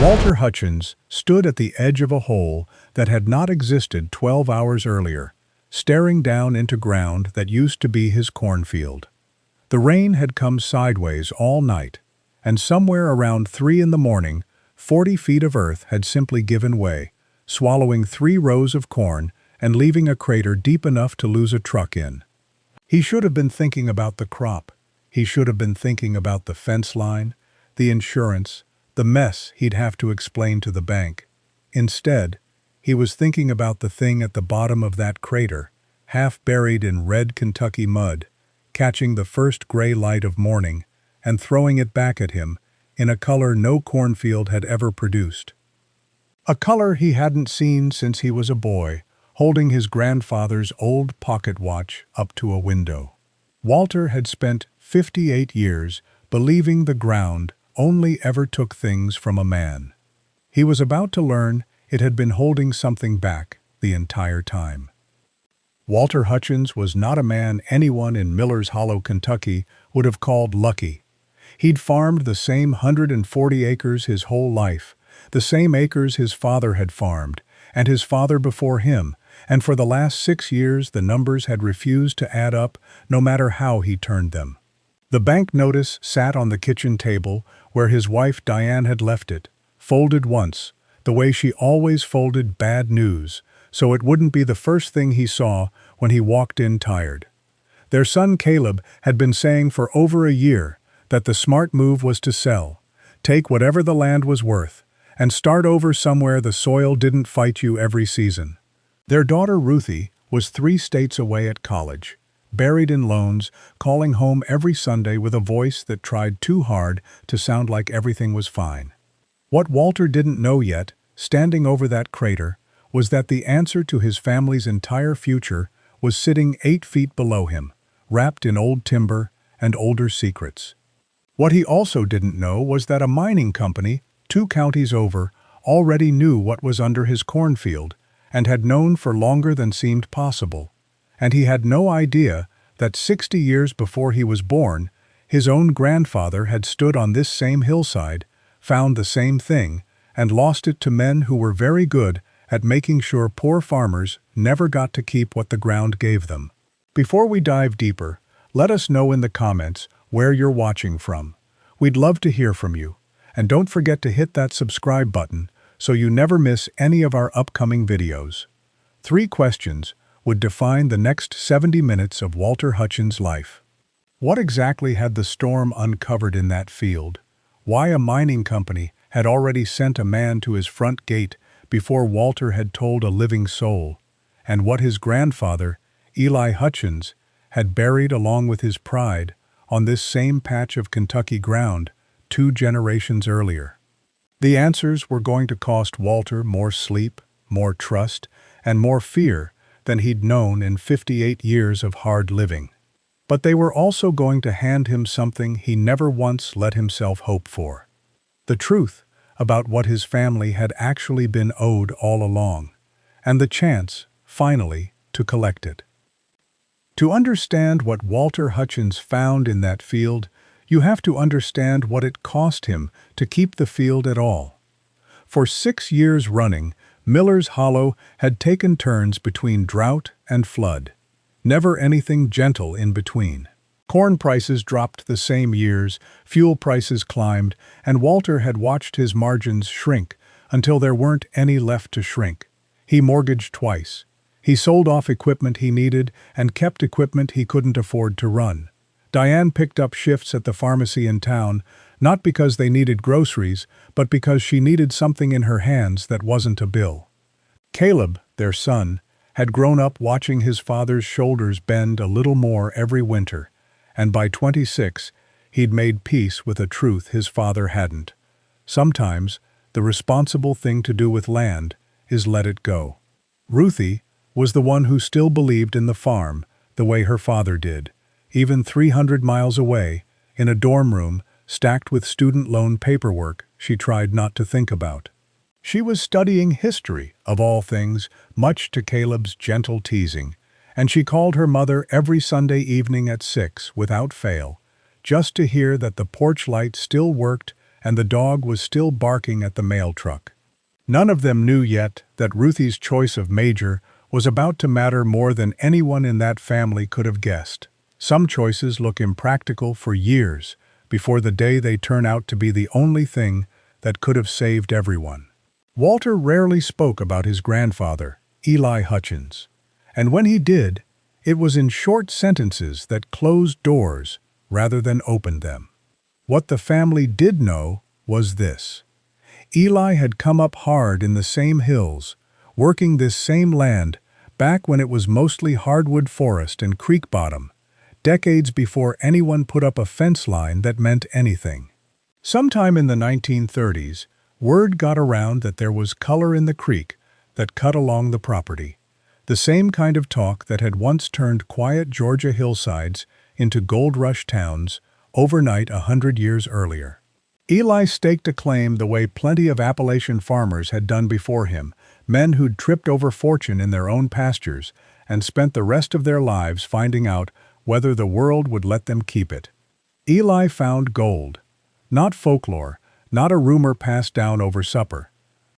Walter Hutchins stood at the edge of a hole that had not existed 12 hours earlier, staring down into ground that used to be his cornfield. The rain had come sideways all night, and somewhere around 3 in the morning, 40 feet of earth had simply given way, swallowing 3 rows of corn and leaving a crater deep enough to lose a truck in. He should have been thinking about the crop. He should have been thinking about the fence line, the insurance, the mess he'd have to explain to the bank. Instead, he was thinking about the thing at the bottom of that crater, half buried in red Kentucky mud, catching the first gray light of morning and throwing it back at him in a color no cornfield had ever produced. A color he hadn't seen since he was a boy, holding his grandfather's old pocket watch up to a window. Walter had spent 58 years believing the ground only ever took things from a man. He was about to learn it had been holding something back the entire time. Walter Hutchins was not a man anyone in Miller's Hollow, Kentucky would have called lucky. He'd farmed the same 140 acres his whole life, the same acres his father had farmed, and his father before him, and for the last 6 years the numbers had refused to add up no matter how he turned them. The bank notice sat on the kitchen table where his wife Diane had left it, folded once, the way she always folded bad news, so it wouldn't be the first thing he saw when he walked in tired. Their son Caleb had been saying for over a year that the smart move was to sell, take whatever the land was worth, and start over somewhere the soil didn't fight you every season. Their daughter Ruthie was 3 states away at college, buried in loans, calling home every Sunday with a voice that tried too hard to sound like everything was fine. What Walter didn't know yet, standing over that crater, was that the answer to his family's entire future was sitting 8 feet below him, wrapped in old timber and older secrets. What he also didn't know was that a mining company, 2 counties over, already knew what was under his cornfield and had known for longer than seemed possible. And he had no idea that 60 years before he was born, his own grandfather had stood on this same hillside, found the same thing, and lost it to men who were very good at making sure poor farmers never got to keep what the ground gave them. Before we dive deeper, let us know in the comments where you're watching from. We'd love to hear from you. And don't forget to hit that subscribe button so you never miss any of our upcoming videos. 3 questions would define the next 70 minutes of Walter Hutchins' life. What exactly had the storm uncovered in that field? Why a mining company had already sent a man to his front gate before Walter had told a living soul? And what his grandfather, Eli Hutchins, had buried along with his pride on this same patch of Kentucky ground 2 generations earlier? The answers were going to cost Walter more sleep, more trust, and more fear than he'd known in 58 years of hard living. But they were also going to hand him something he never once let himself hope for: the truth about what his family had actually been owed all along, and the chance, finally, to collect it. To understand what Walter Hutchins found in that field, you have to understand what it cost him to keep the field at all. For 6 years running, Miller's Hollow had taken turns between drought and flood. Never anything gentle in between. Corn prices dropped the same years, fuel prices climbed, and Walter had watched his margins shrink until there weren't any left to shrink. He mortgaged twice. He sold off equipment he needed and kept equipment he couldn't afford to run. Diane picked up shifts at the pharmacy in town, not because they needed groceries, but because she needed something in her hands that wasn't a bill. Caleb, their son, had grown up watching his father's shoulders bend a little more every winter, and by 26, he'd made peace with a truth his father hadn't. Sometimes, the responsible thing to do with land is let it go. Ruthie was the one who still believed in the farm the way her father did, even 300 miles away, in a dorm room stacked with student loan paperwork she tried not to think about. She was studying history, of all things, much to Caleb's gentle teasing, and she called her mother every Sunday evening at 6 without fail, just to hear that the porch light still worked and the dog was still barking at the mail truck. None of them knew yet that Ruthie's choice of major was about to matter more than anyone in that family could have guessed. Some choices look impractical for years before the day they turn out to be the only thing that could have saved everyone. Walter rarely spoke about his grandfather, Eli Hutchins, and when he did, it was in short sentences that closed doors rather than opened them. What the family did know was this: Eli had come up hard in the same hills, working this same land back when it was mostly hardwood forest and creek bottom, decades before anyone put up a fence line that meant anything. Sometime in the 1930s, word got around that there was color in the creek that cut along the property, the same kind of talk that had once turned quiet Georgia hillsides into gold rush towns overnight 100 years earlier. Eli staked a claim the way plenty of Appalachian farmers had done before him, men who'd tripped over fortune in their own pastures and spent the rest of their lives finding out whether the world would let them keep it. Eli found gold. Not folklore, not a rumor passed down over supper.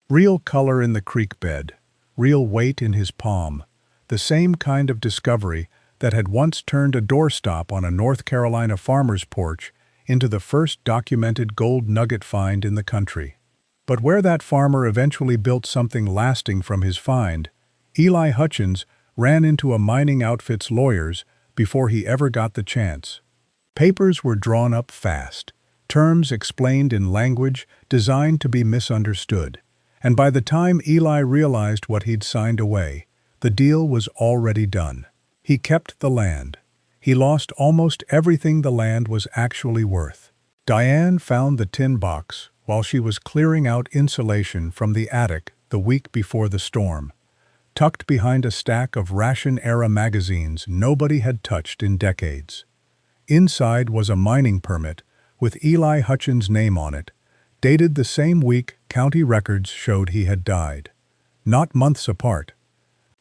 Real color in the creek bed, real weight in his palm, the same kind of discovery that had once turned a doorstop on a North Carolina farmer's porch into the first documented gold nugget find in the country. But where that farmer eventually built something lasting from his find, Eli Hutchins ran into a mining outfit's lawyers before he ever got the chance. Papers were drawn up fast, terms explained in language designed to be misunderstood, and by the time Eli realized what he'd signed away, the deal was already done. He kept the land. He lost almost everything the land was actually worth. Diane found the tin box while she was clearing out insulation from the attic the week before the storm, tucked behind a stack of ration-era magazines nobody had touched in decades. Inside was a mining permit with Eli Hutchins' name on it, dated the same week county records showed he had died. Not months apart.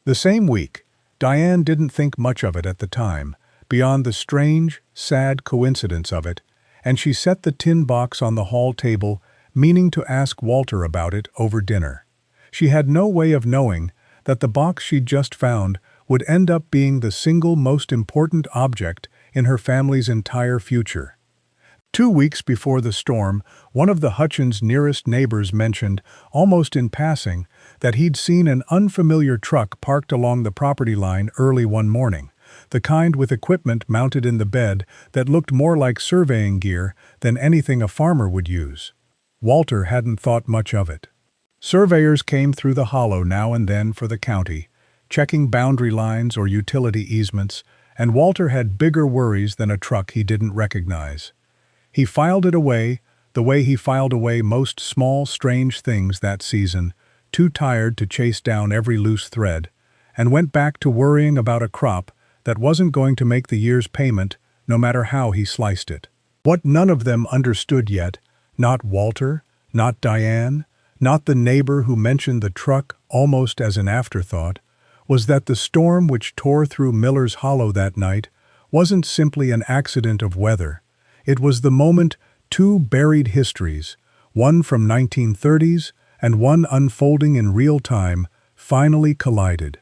The same week, Diane didn't think much of it at the time, beyond the strange, sad coincidence of it, and she set the tin box on the hall table, meaning to ask Walter about it over dinner. She had no way of knowing that the box she'd just found would end up being the single most important object in her family's entire future. 2 weeks before the storm, one of the Hutchins' nearest neighbors mentioned, almost in passing, that he'd seen an unfamiliar truck parked along the property line early one morning, the kind with equipment mounted in the bed that looked more like surveying gear than anything a farmer would use. Walter hadn't thought much of it. Surveyors came through the hollow now and then for the county, checking boundary lines or utility easements, and Walter had bigger worries than a truck he didn't recognize. He filed it away the way he filed away most small, strange things that season, too tired to chase down every loose thread, and went back to worrying about a crop that wasn't going to make the year's payment no matter how he sliced it. What none of them understood yet, not Walter, not Diane, not the neighbor who mentioned the truck almost as an afterthought, was that the storm which tore through Miller's Hollow that night wasn't simply an accident of weather. It was the moment two buried histories, one from 1930s and one unfolding in real time, finally collided.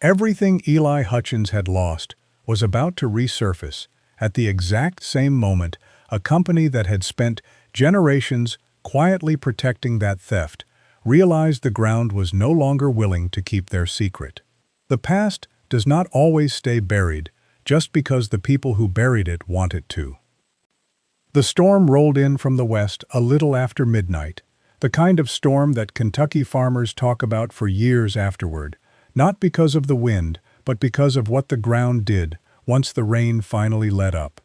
Everything Eli Hutchins had lost was about to resurface at the exact same moment. A company that had spent generations quietly protecting that theft realized the ground was no longer willing to keep their secret. The past does not always stay buried just because the people who buried it want it to. The storm rolled in from the west a little after midnight, the kind of storm that Kentucky farmers talk about for years afterward, not because of the wind, but because of what the ground did once the rain finally let up.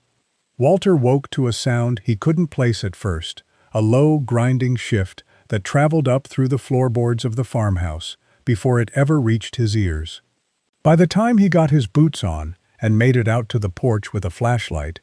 Walter woke to a sound he couldn't place at first, a low, grinding shift that traveled up through the floorboards of the farmhouse before it ever reached his ears. By the time he got his boots on and made it out to the porch with a flashlight,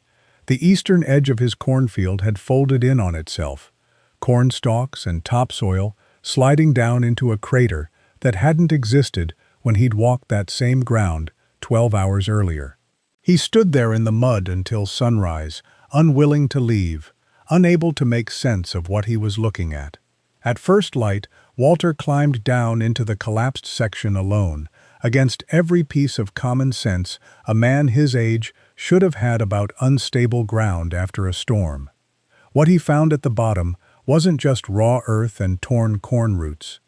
the eastern edge of his cornfield had folded in on itself, corn stalks and topsoil sliding down into a crater that hadn't existed when he'd walked that same ground 12 hours earlier. He stood there in the mud until sunrise, unwilling to leave, unable to make sense of what he was looking at. At first light, Walter climbed down into the collapsed section alone, against every piece of common sense a man his age should have had about unstable ground after a storm. What he found at the bottom wasn't just raw earth and torn corn roots.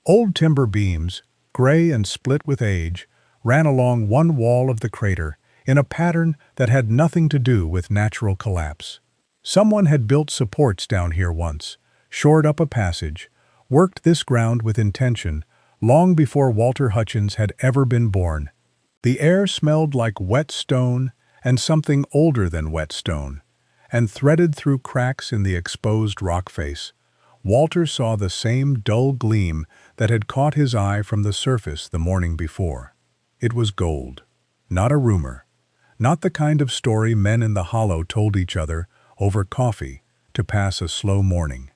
Old timber beams, gray and split with age, ran along one wall of the crater in a pattern that had nothing to do with natural collapse. Someone had built supports down here once, shored up a passage, worked this ground with intention, long before Walter Hutchins had ever been born. The air smelled like wet stone and something older than wet stone, and threaded through cracks in the exposed rock face, Walter saw the same dull gleam that had caught his eye from the surface the morning before. It was gold, not a rumor, not the kind of story men in the hollow told each other over coffee to pass a slow morning.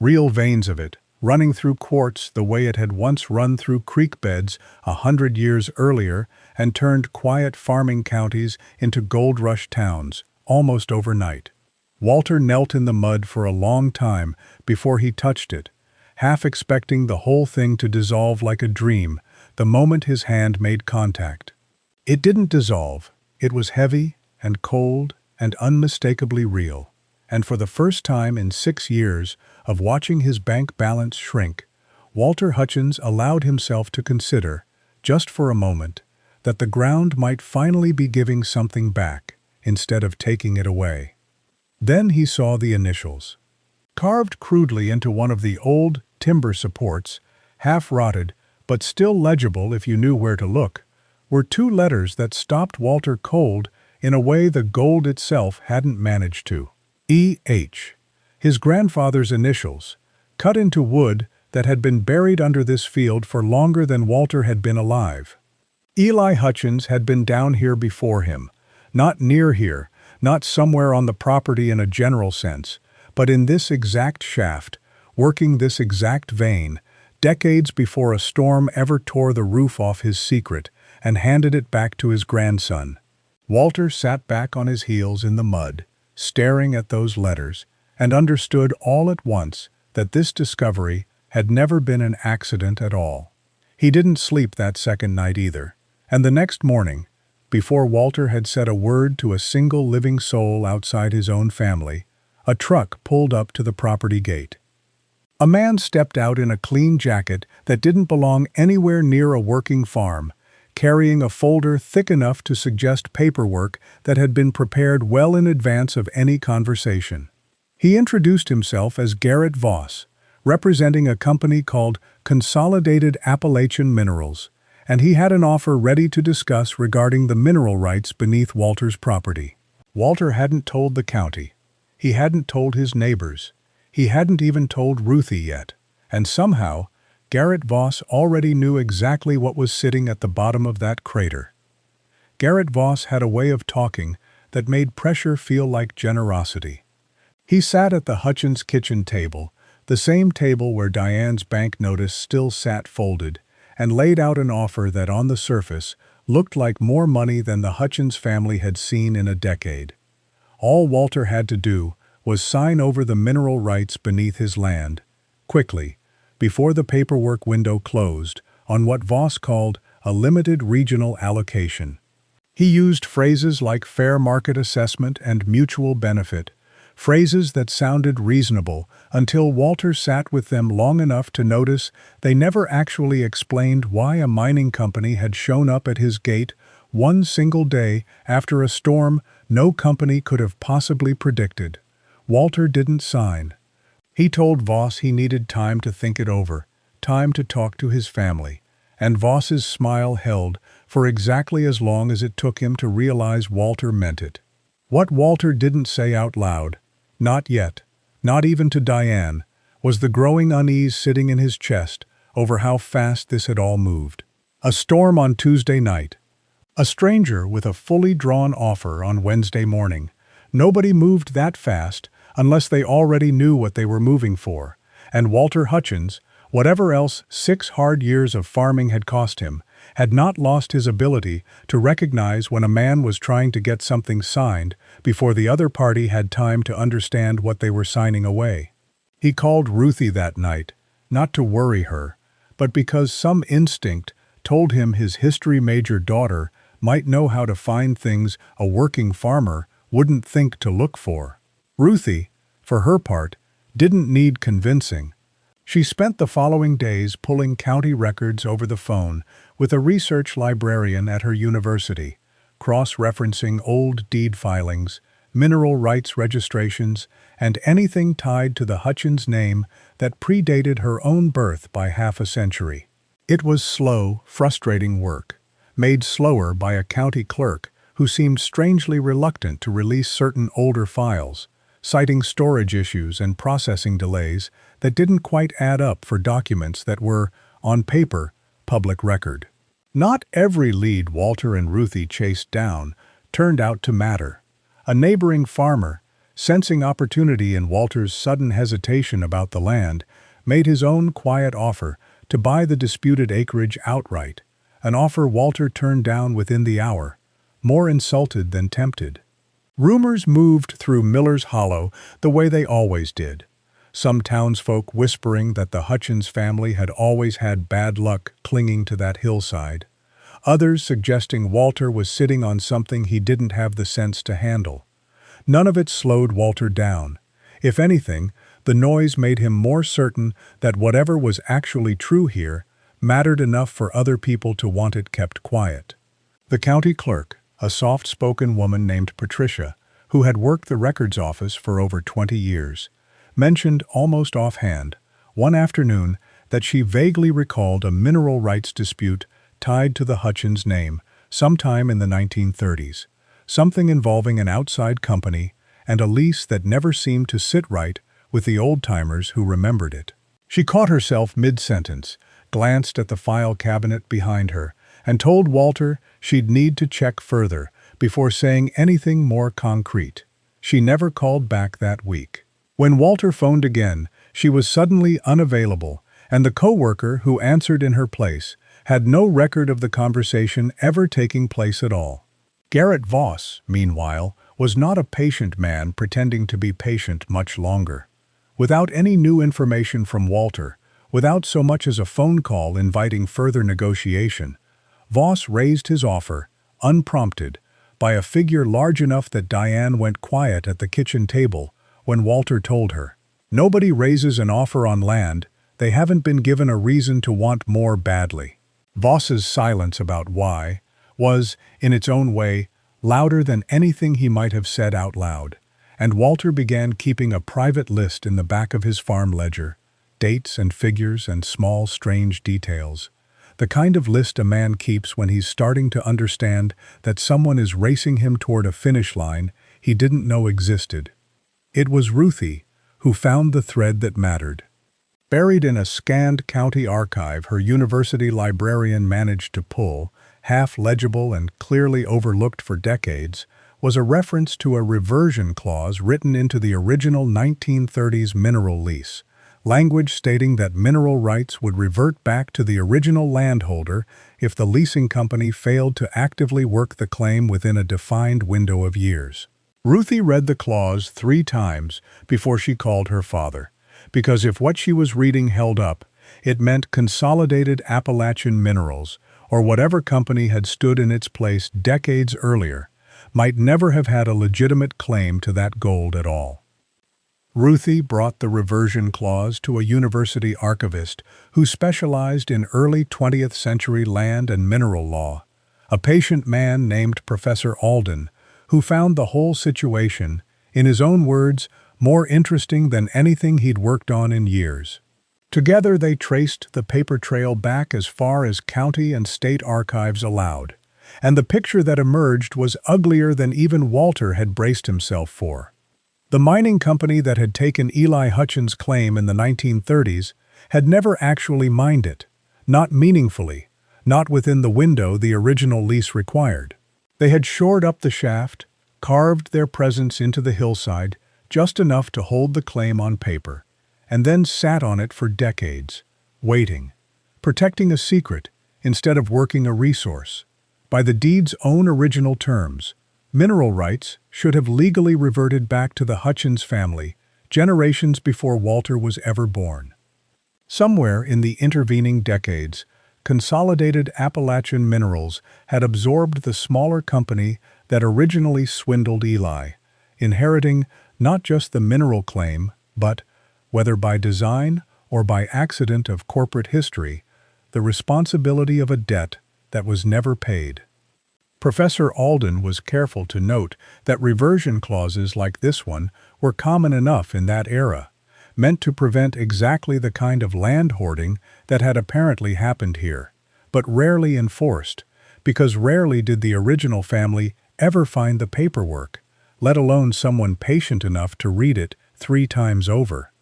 Real veins of it, running through quartz the way it had once run through creek beds 100 years earlier and turned quiet farming counties into gold rush towns, almost overnight. Walter knelt in the mud for a long time before he touched it, half expecting the whole thing to dissolve like a dream the moment his hand made contact. It didn't dissolve. It was heavy and cold and unmistakably real. And for the first time in 6 years of watching his bank balance shrink, Walter Hutchins allowed himself to consider, just for a moment, that the ground might finally be giving something back instead of taking it away. Then he saw the initials. Carved crudely into one of the old timber supports, half-rotted but still legible if you knew where to look, were 2 letters that stopped Walter cold in a way the gold itself hadn't managed to. E.H., his grandfather's initials, cut into wood that had been buried under this field for longer than Walter had been alive. Eli Hutchins had been down here before him, not near here, not somewhere on the property in a general sense, but in this exact shaft, working this exact vein, decades before a storm ever tore the roof off his secret and handed it back to his grandson. Walter sat back on his heels in the mud, staring at those letters, and understood all at once that this discovery had never been an accident at all. He didn't sleep that second night either, and the next morning, before Walter had said a word to a single living soul outside his own family, a truck pulled up to the property gate. A man stepped out in a clean jacket that didn't belong anywhere near a working farm, carrying a folder thick enough to suggest paperwork that had been prepared well in advance of any conversation. He introduced himself as Garrett Voss, representing a company called Consolidated Appalachian Minerals, and he had an offer ready to discuss regarding the mineral rights beneath Walter's property. Walter hadn't told the county. He hadn't told his neighbors. He hadn't even told Ruthie yet, and somehow, Garrett Voss already knew exactly what was sitting at the bottom of that crater. Garrett Voss had a way of talking that made pressure feel like generosity. He sat at the Hutchins kitchen table, the same table where Diane's bank notice still sat folded, and laid out an offer that on the surface looked like more money than the Hutchins family had seen in a decade. All Walter had to do was sign over the mineral rights beneath his land, quickly, before the paperwork window closed, on what Voss called a limited regional allocation. He used phrases like fair market assessment and mutual benefit, phrases that sounded reasonable until Walter sat with them long enough to notice they never actually explained why a mining company had shown up at his gate one single day after a storm no company could have possibly predicted. Walter didn't sign. He told Voss he needed time to think it over, time to talk to his family, and Voss's smile held for exactly as long as it took him to realize Walter meant it. What Walter didn't say out loud, not yet, not even to Diane, was the growing unease sitting in his chest over how fast this had all moved. A storm on Tuesday night. A stranger with a fully drawn offer on Wednesday morning. Nobody moved that fast unless they already knew what they were moving for, and Walter Hutchins Whatever else 6 hard years of farming had cost him, had not lost his ability to recognize when a man was trying to get something signed before the other party had time to understand what they were signing away. He called Ruthie that night, not to worry her, but because some instinct told him his history major daughter might know how to find things a working farmer wouldn't think to look for. Ruthie, for her part, didn't need convincing. She spent the following days pulling county records over the phone with a research librarian at her university, cross-referencing old deed filings, mineral rights registrations, and anything tied to the Hutchins name that predated her own birth by half a century. It was slow, frustrating work, made slower by a county clerk who seemed strangely reluctant to release certain older files, citing storage issues and processing delays that didn't quite add up for documents that were, on paper, public record. Not every lead Walter and Ruthie chased down turned out to matter. A neighboring farmer, sensing opportunity in Walter's sudden hesitation about the land, made his own quiet offer to buy the disputed acreage outright, an offer Walter turned down within the hour, more insulted than tempted. Rumors moved through Miller's Hollow the way they always did, some townsfolk whispering that the Hutchins family had always had bad luck clinging to that hillside, others suggesting Walter was sitting on something he didn't have the sense to handle. None of it slowed Walter down. If anything, the noise made him more certain that whatever was actually true here mattered enough for other people to want it kept quiet. The county clerk, a soft-spoken woman named Patricia, who had worked the records office for over 20 years, mentioned almost offhand, one afternoon, that she vaguely recalled a mineral rights dispute tied to the Hutchins name sometime in the 1930s, something involving an outside company and a lease that never seemed to sit right with the old-timers who remembered it. She caught herself mid-sentence, glanced at the file cabinet behind her, and told Walter she'd need to check further before saying anything more concrete. She never called back that week. When Walter phoned again, she was suddenly unavailable, and the co-worker who answered in her place had no record of the conversation ever taking place at all. Garrett Voss, meanwhile, was not a patient man pretending to be patient much longer. Without any new information from Walter, without so much as a phone call inviting further negotiation, Voss raised his offer, unprompted, by a figure large enough that Diane went quiet at the kitchen table when Walter told her, "Nobody raises an offer on land they haven't been given a reason to want more badly." Voss's silence about why was, in its own way, louder than anything he might have said out loud, and Walter began keeping a private list in the back of his farm ledger, dates and figures and small strange details. The kind of list a man keeps when he's starting to understand that someone is racing him toward a finish line he didn't know existed. It was Ruthie who found the thread that mattered. Buried in a scanned county archive her university librarian managed to pull, half legible and clearly overlooked for decades, was a reference to a reversion clause written into the original 1930s mineral lease, language stating that mineral rights would revert back to the original landholder if the leasing company failed to actively work the claim within a defined window of years. Ruthie read the clause 3 times before she called her father, because if what she was reading held up, it meant Consolidated Appalachian Minerals, or whatever company had stood in its place decades earlier, might never have had a legitimate claim to that gold at all. Ruthie brought the reversion clause to a university archivist who specialized in early 20th century land and mineral law, a patient man named Professor Alden, who found the whole situation, in his own words, more interesting than anything he'd worked on in years. Together they traced the paper trail back as far as county and state archives allowed, and the picture that emerged was uglier than even Walter had braced himself for. The mining company that had taken Eli Hutchins' claim in the 1930s had never actually mined it, not meaningfully, not within the window the original lease required. They had shored up the shaft, carved their presence into the hillside, just enough to hold the claim on paper, and then sat on it for decades, waiting, protecting a secret instead of working a resource. By the deed's own original terms, mineral rights should have legally reverted back to the Hutchins family generations before Walter was ever born. Somewhere in the intervening decades, Consolidated Appalachian Minerals had absorbed the smaller company that originally swindled Eli, inheriting not just the mineral claim, but, whether by design or by accident of corporate history, the responsibility of a debt that was never paid. Professor Alden was careful to note that reversion clauses like this one were common enough in that era, meant to prevent exactly the kind of land hoarding that had apparently happened here, but rarely enforced, because rarely did the original family ever find the paperwork, let alone someone patient enough to read it 3 times over.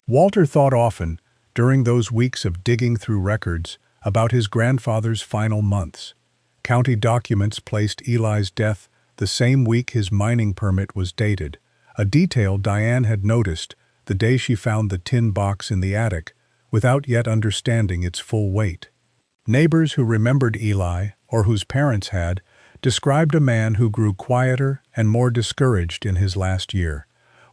Walter thought often, during those weeks of digging through records, about his grandfather's final months. County documents placed Eli's death the same week his mining permit was dated, a detail Diane had noticed the day she found the tin box in the attic, without yet understanding its full weight. Neighbors who remembered Eli, or whose parents had, described a man who grew quieter and more discouraged in his last year,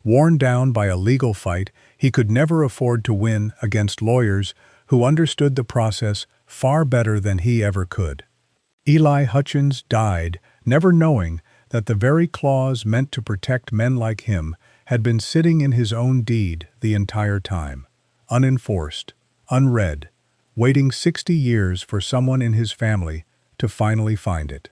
worn down by a legal fight he could never afford to win against lawyers who understood the process far better than he ever could. Eli Hutchins died, never knowing that the very clause meant to protect men like him had been sitting in his own deed the entire time, unenforced, unread, waiting 60 years for someone in his family to finally find it.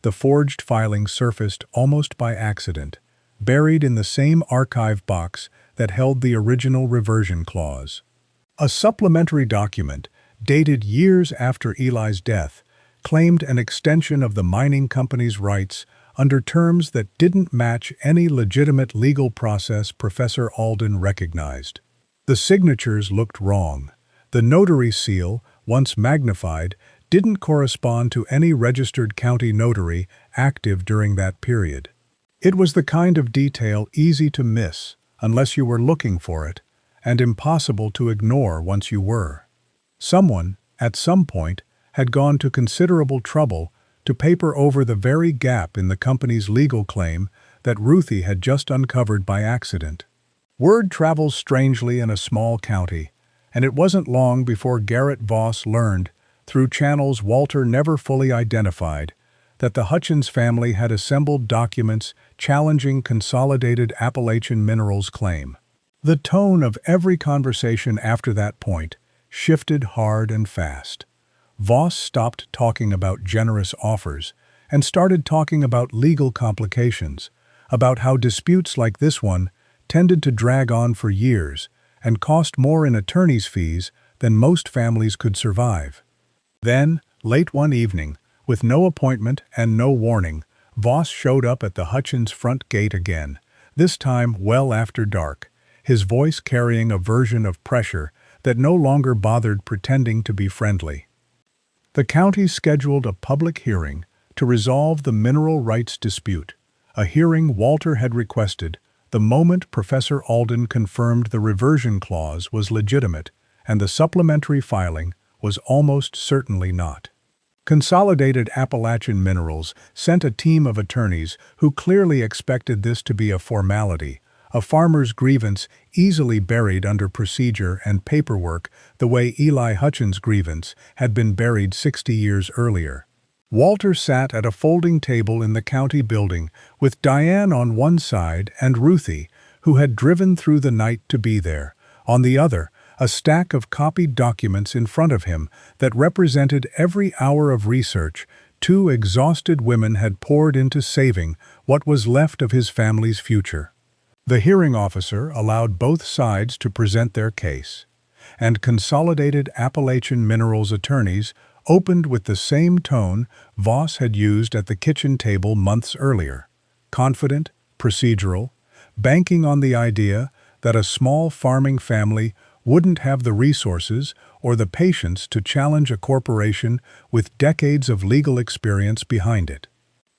The forged filing surfaced almost by accident, buried in the same archive box that held the original reversion clause. A supplementary document, dated years after Eli's death, claimed an extension of the mining company's rights under terms that didn't match any legitimate legal process Professor Alden recognized. The signatures looked wrong. The notary seal, once magnified, didn't correspond to any registered county notary active during that period. It was the kind of detail easy to miss unless you were looking for it, and impossible to ignore once you were. Someone, at some point, had gone to considerable trouble to paper over the very gap in the company's legal claim that Ruthie had just uncovered by accident. Word travels strangely in a small county, and it wasn't long before Garrett Voss learned, through channels Walter never fully identified, that the Hutchins family had assembled documents challenging Consolidated Appalachian Minerals' claim. The tone of every conversation after that point shifted hard and fast. Voss stopped talking about generous offers and started talking about legal complications, about how disputes like this one tended to drag on for years and cost more in attorney's fees than most families could survive. Then, late one evening, with no appointment and no warning, Voss showed up at the Hutchins front gate again, this time well after dark, his voice carrying a version of pressure that no longer bothered pretending to be friendly. The county scheduled a public hearing to resolve the mineral rights dispute, a hearing Walter had requested the moment Professor Alden confirmed the reversion clause was legitimate and the supplementary filing was almost certainly not. Consolidated Appalachian Minerals sent a team of attorneys who clearly expected this to be a formality, a farmer's grievance easily buried under procedure and paperwork the way Eli Hutchins' grievance had been buried 60 years earlier. Walter sat at a folding table in the county building with Diane on one side and Ruthie, who had driven through the night to be there, on the other, a stack of copied documents in front of him that represented every hour of research 2 exhausted women had poured into saving what was left of his family's future. The hearing officer allowed both sides to present their case, and Consolidated Appalachian Minerals attorneys opened with the same tone Voss had used at the kitchen table months earlier, confident, procedural, banking on the idea that a small farming family wouldn't have the resources or the patience to challenge a corporation with decades of legal experience behind it.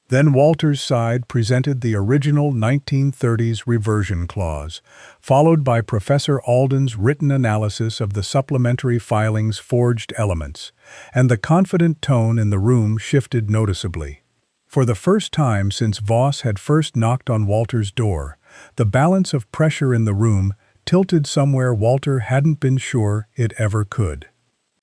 Then Walter's side presented the original 1930s reversion clause, followed by Professor Alden's written analysis of the supplementary filing's forged elements, and the confident tone in the room shifted noticeably. For the first time since Voss had first knocked on Walter's door, the balance of pressure in the room tilted somewhere Walter hadn't been sure it ever could.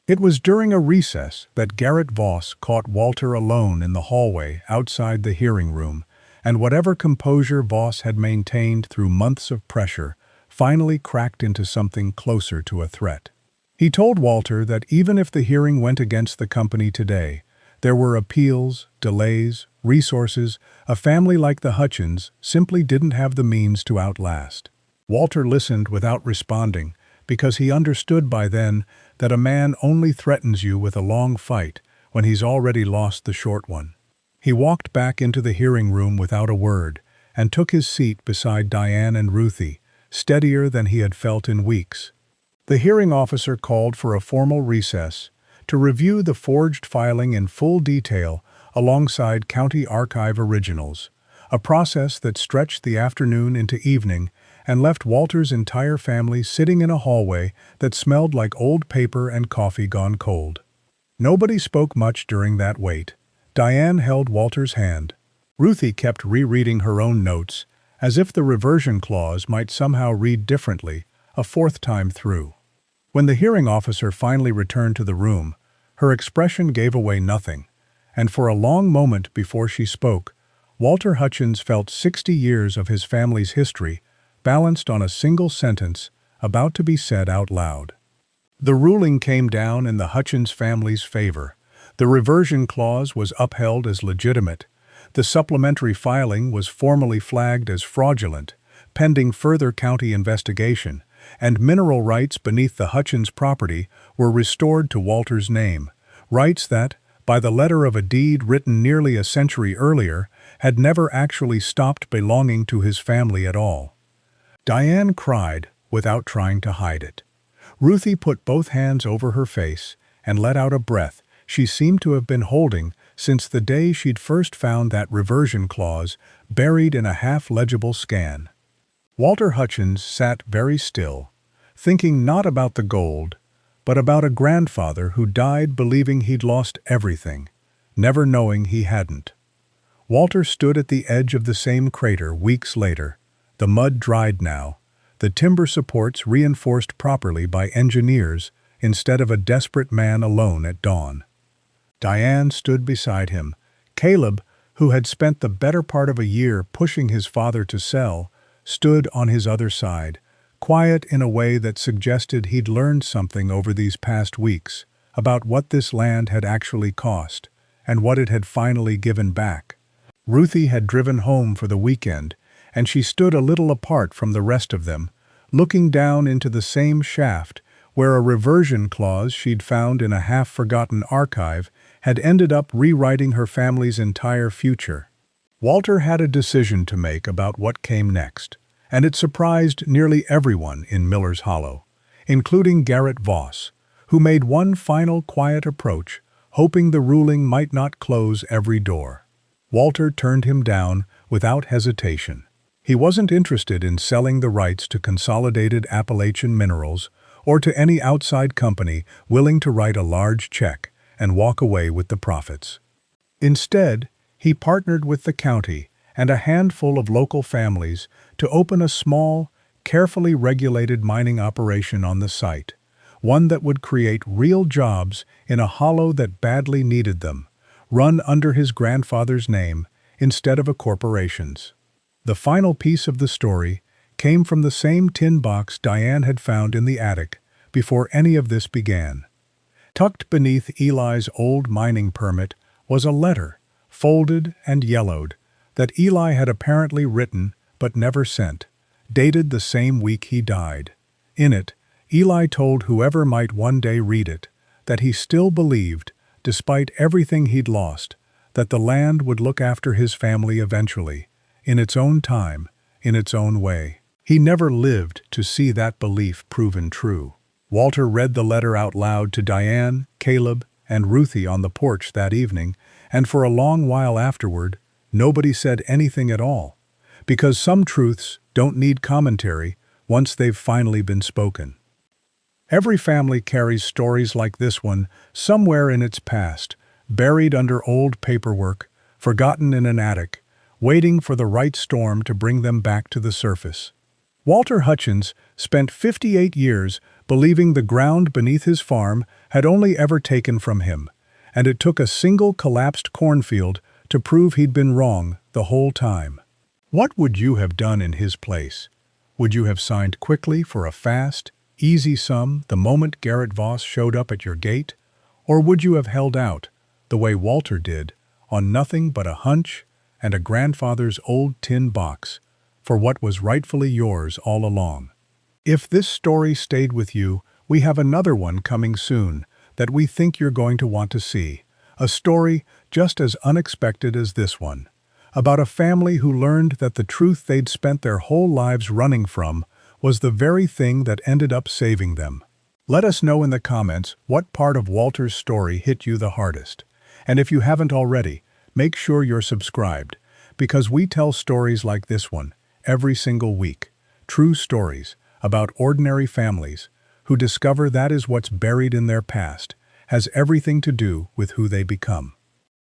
It was during a recess that Garrett Voss caught Walter alone in the hallway outside the hearing room, and whatever composure Voss had maintained through months of pressure finally cracked into something closer to a threat. He told Walter that even if the hearing went against the company today, there were appeals, delays, resources a family like the Hutchins simply didn't have the means to outlast. Walter listened without responding, because he understood by then that a man only threatens you with a long fight when he's already lost the short one. He walked back into the hearing room without a word and took his seat beside Diane and Ruthie, steadier than he had felt in weeks. The hearing officer called for a formal recess to review the forged filing in full detail alongside county archive originals, a process that stretched the afternoon into evening and left Walter's entire family sitting in a hallway that smelled like old paper and coffee gone cold. Nobody spoke much during that wait. Diane held Walter's hand. Ruthie kept rereading her own notes, as if the reversion clause might somehow read differently a fourth time through. When the hearing officer finally returned to the room, her expression gave away nothing, and for a long moment before she spoke, Walter Hutchins felt 60 years of his family's history balanced on a single sentence about to be said out loud. The ruling came down in the Hutchins family's favor. The reversion clause was upheld as legitimate. The supplementary filing was formally flagged as fraudulent, pending further county investigation, and mineral rights beneath the Hutchins property were restored to Walter's name, rights that, by the letter of a deed written nearly a century earlier, had never actually stopped belonging to his family at all. Diane cried without trying to hide it. Ruthie put both hands over her face and let out a breath she seemed to have been holding since the day she'd first found that reversion clause buried in a half-legible scan. Walter Hutchins sat very still, thinking not about the gold, but about a grandfather who died believing he'd lost everything, never knowing he hadn't. Walter stood at the edge of the same crater weeks later. The mud dried now, the timber supports reinforced properly by engineers instead of a desperate man alone at dawn. Diane stood beside him. Caleb, who had spent the better part of a year pushing his father to sell, stood on his other side, quiet in a way that suggested he'd learned something over these past weeks about what this land had actually cost and what it had finally given back. Ruthie had driven home for the weekend, and she stood a little apart from the rest of them, looking down into the same shaft where a reversion clause she'd found in a half-forgotten archive had ended up rewriting her family's entire future. Walter had a decision to make about what came next, and it surprised nearly everyone in Miller's Hollow, including Garrett Voss, who made one final quiet approach, hoping the ruling might not close every door. Walter turned him down without hesitation. He wasn't interested in selling the rights to Consolidated Appalachian Minerals or to any outside company willing to write a large check and walk away with the profits. Instead, he partnered with the county and a handful of local families to open a small, carefully regulated mining operation on the site, one that would create real jobs in a hollow that badly needed them, run under his grandfather's name instead of a corporation's. The final piece of the story came from the same tin box Diane had found in the attic before any of this began. Tucked beneath Eli's old mining permit was a letter, folded and yellowed, that Eli had apparently written but never sent, dated the same week he died. In it, Eli told whoever might one day read it that he still believed, despite everything he'd lost, that the land would look after his family eventually, in its own time, in its own way. He never lived to see that belief proven true. Walter read the letter out loud to Diane, Caleb, and Ruthie on the porch that evening, and for a long while afterward, nobody said anything at all, because some truths don't need commentary once they've finally been spoken. Every family carries stories like this one somewhere in its past, buried under old paperwork, forgotten in an attic, waiting for the right storm to bring them back to the surface. Walter Hutchins spent 58 years believing the ground beneath his farm had only ever taken from him, and it took a single collapsed cornfield to prove he'd been wrong the whole time. What would you have done in his place? Would you have signed quickly for a fast, easy sum the moment Garrett Voss showed up at your gate? Or would you have held out, the way Walter did, on nothing but a hunch and a grandfather's old tin box, for what was rightfully yours all along? If this story stayed with you, we have another one coming soon that we think you're going to want to see. A story just as unexpected as this one, about a family who learned that the truth they'd spent their whole lives running from was the very thing that ended up saving them. Let us know in the comments what part of Walter's story hit you the hardest. And if you haven't already, make sure you're subscribed, because we tell stories like this one every single week. True stories about ordinary families who discover that is what's buried in their past has everything to do with who they become.